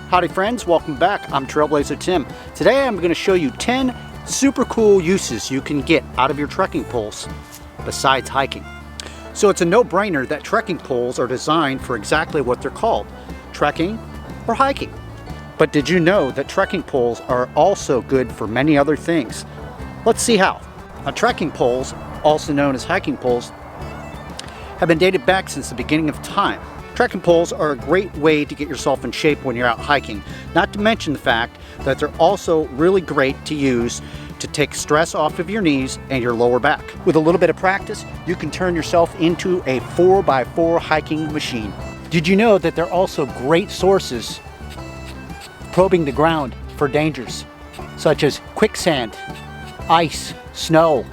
Howdy friends, welcome back. I'm Trailblazer Tim. Today I'm going to show you 10 super cool uses you can get out of your trekking poles besides hiking. So it's a no-brainer that trekking poles are designed for exactly what they're called, trekking or hiking. But did you know that trekking poles are also good for many other things? Let's see how. Now, trekking poles, also known as hiking poles, have been dated back since the beginning of time. Trekking poles are a great way to get yourself in shape when you're out hiking, not to mention the fact that they're also really great to use to take stress off of your knees and your lower back. With a little bit of practice, you can turn yourself into a 4x4 hiking machine. Did you know that they're also great sources probing the ground for dangers such as quicksand, ice, snow,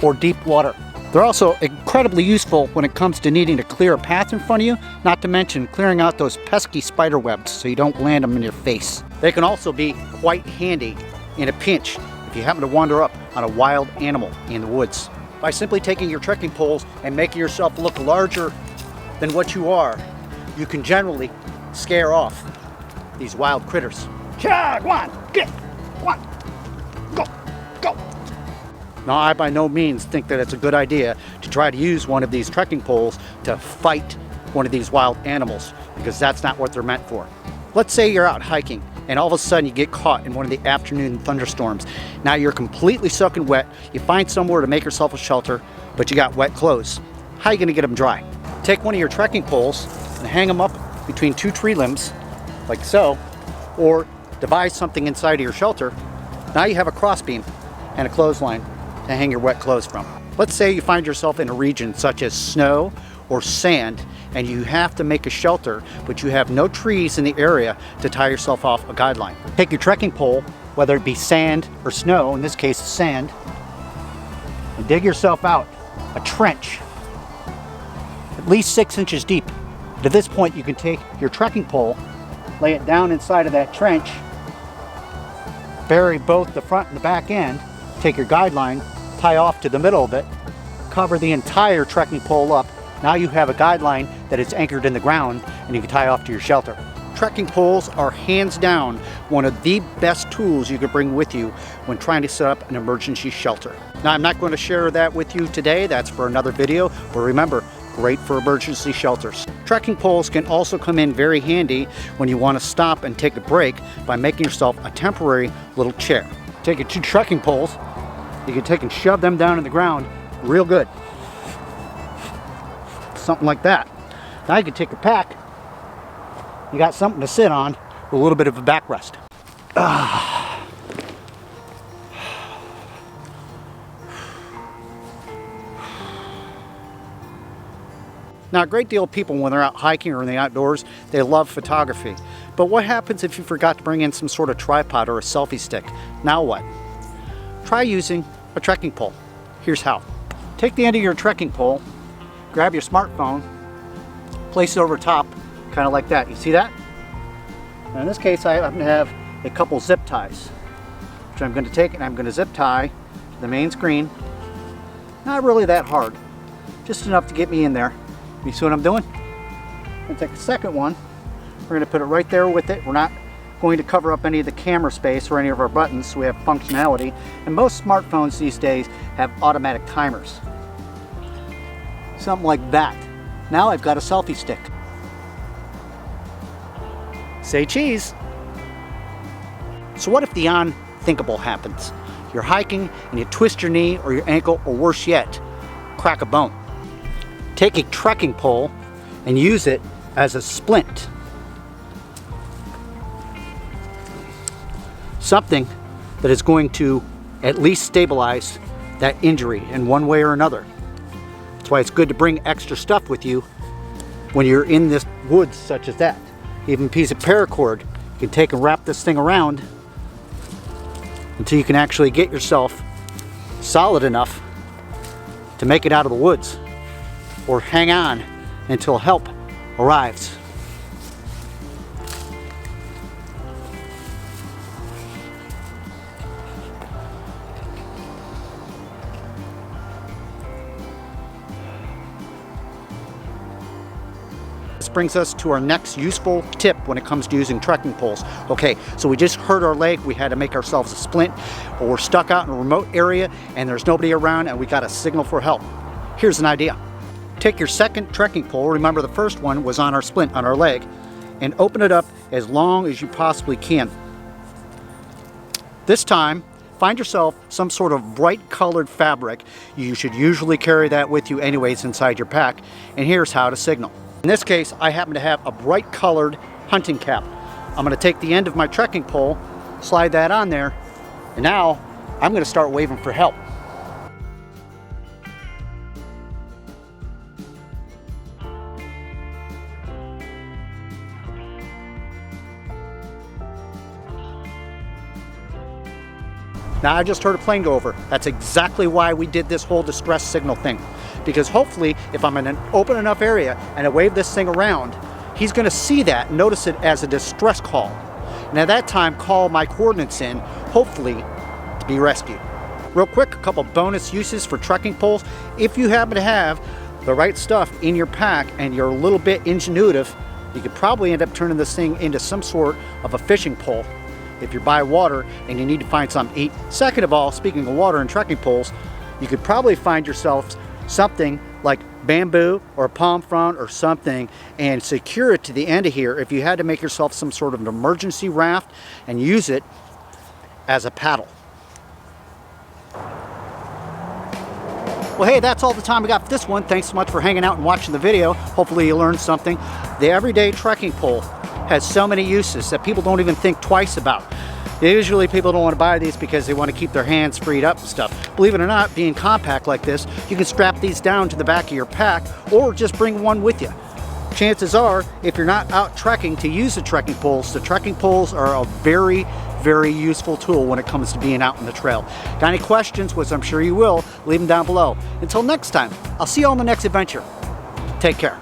or deep water? They're also incredibly useful when it comes to needing to clear a path in front of you, not to mention clearing out those pesky spider webs so you don't land them in your face. They can also be quite handy in a pinch if you happen to wander up on a wild animal in the woods. By simply taking your trekking poles and making yourself look larger than what you are, you can generally scare off these wild critters. Chug, one, get, one, go, go. Now, I by no means think that it's a good idea to try to use one of these trekking poles to fight one of these wild animals, because that's not what they're meant for. Let's say you're out hiking and all of a sudden you get caught in one of the afternoon thunderstorms. Now you're completely soaking wet. You find somewhere to make yourself a shelter, but you got wet clothes. How are you going to get them dry? Take one of your trekking poles and hang them up between two tree limbs, like so, or devise something inside of your shelter. Now you have a crossbeam and a clothesline to hang your wet clothes from. Let's say you find yourself in a region such as snow or sand and you have to make a shelter, but you have no trees in the area to tie yourself off a guideline. Take your trekking pole, whether it be sand or snow, in this case sand, and dig yourself out a trench at least 6 inches deep. At this point you can take your trekking pole, lay it down inside of that trench, bury both the front and the back end, take your guideline, tie off to the middle of it, cover the entire trekking pole up. Now you have a guideline that is anchored in the ground and you can tie off to your shelter. Trekking poles are hands down one of the best tools you could bring with you when trying to set up an emergency shelter. Now, I'm not going to share that with you today, that's for another video, but remember, great for emergency shelters. Trekking poles can also come in very handy when you want to stop and take a break by making yourself a temporary little chair. Take your two trekking poles, you can take and shove them down in the ground real good. Something like that. Now you can take your pack, you got something to sit on with a little bit of a backrest. Now, a great deal of people, when they're out hiking or in the outdoors, they love photography. But what happens if you forgot to bring in some sort of tripod or a selfie stick? Now what? Try using a trekking pole. Here's how. Take the end of your trekking pole, grab your smartphone, place it over top, kind of like that. You see that? Now in this case, I happen to have a couple zip ties, which I'm going to take and I'm going to zip tie to the main screen. Not really that hard, just enough to get me in there. You see what I'm doing? I'm going to take a second one. We're going to put it right there with it. We're not going to cover up any of the camera space or any of our buttons, so we have functionality. And most smartphones these days have automatic timers. Something like that. Now I've got a selfie stick. Say cheese. So what if the unthinkable happens? You're hiking and you twist your knee or your ankle, or worse yet, crack a bone. Take a trekking pole and use it as a splint. Something that is going to at least stabilize that injury in one way or another. That's why it's good to bring extra stuff with you when you're in this woods such as that. Even a piece of paracord, you can take and wrap this thing around until you can actually get yourself solid enough to make it out of the woods, or hang on until help arrives. brings us to our next useful tip when it comes to using trekking poles. Okay, so we just hurt our leg, we had to make ourselves a splint, or we're stuck out in a remote area and there's nobody around and we got a signal for help. Here's an idea. Take your second trekking pole, remember the first one was on our splint on our leg, and open it up as long as you possibly can. This time, find yourself some sort of bright colored fabric. You should usually carry that with you anyways inside your pack, and here's how to signal. In this case, I happen to have a bright colored hunting cap. I'm going to take the end of my trekking pole, slide that on there, and now I'm going to start waving for help. Now I just heard a plane go over. That's exactly why we did this whole distress signal thing. Because hopefully, if I'm in an open enough area and I wave this thing around, he's gonna see that, notice it as a distress call. And at that time, call my coordinates in, hopefully, to be rescued. Real quick, a couple bonus uses for trekking poles. If you happen to have the right stuff in your pack and you're a little bit ingenuitive, you could probably end up turning this thing into some sort of a fishing pole if you're by water and you need to find something to eat. Second of all, speaking of water and trekking poles, you could probably find yourself something like bamboo or a palm frond or something and secure it to the end of here if you had to make yourself some sort of an emergency raft and use it as a paddle. Well, hey, that's all the time we got for this one. Thanks so much for hanging out and watching the video. Hopefully you learned something. The everyday trekking pole has so many uses that people don't even think twice about. Usually people don't want to buy these because they want to keep their hands freed up and stuff. Believe it or not, being compact like this, you can strap these down to the back of your pack or just bring one with you. Chances are, if you're not out trekking to use the trekking poles are a very, very useful tool when it comes to being out on the trail. Got any questions, which I'm sure you will, leave them down below. Until next time, I'll see you on the next adventure. Take care.